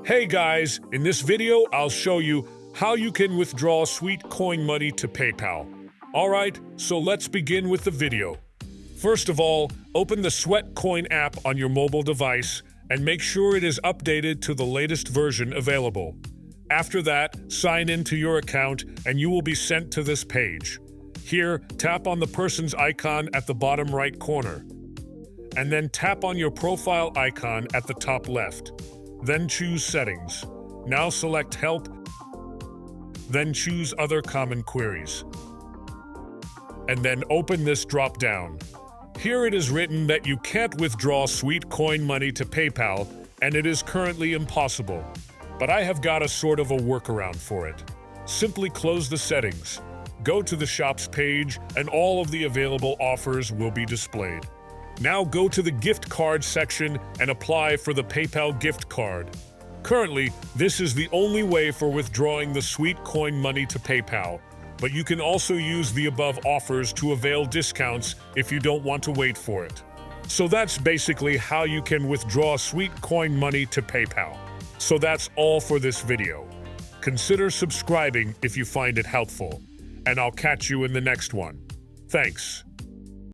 Hey guys, in this video I'll show you how you can withdraw Sweetcoin money to PayPal. Alright, so let's begin with the video. First of all, open the Sweatcoin app on your mobile device and make sure it is updated to the latest version available. After that, sign into your account and you will be sent to this page. Here, tap on the person's icon at the bottom right corner. And then tap on your profile icon at the top left. Then choose Settings. Now select Help. Then choose Other Common Queries. And then open this drop-down. Here it is written that you can't withdraw Sweetcoin money to PayPal, and it is currently impossible. But I have got a sort of a workaround for it. Simply close the settings. Go to the Shops page, and all of the available offers will be displayed. Now go to the gift card section and apply for the PayPal gift card. Currently, this is the only way for withdrawing the Sweetcoin money to PayPal, but you can also use the above offers to avail discounts if you don't want to wait for it. So that's basically how you can withdraw Sweetcoin money to PayPal. So that's all for this video. Consider subscribing if you find it helpful, and I'll catch you in the next one. Thanks.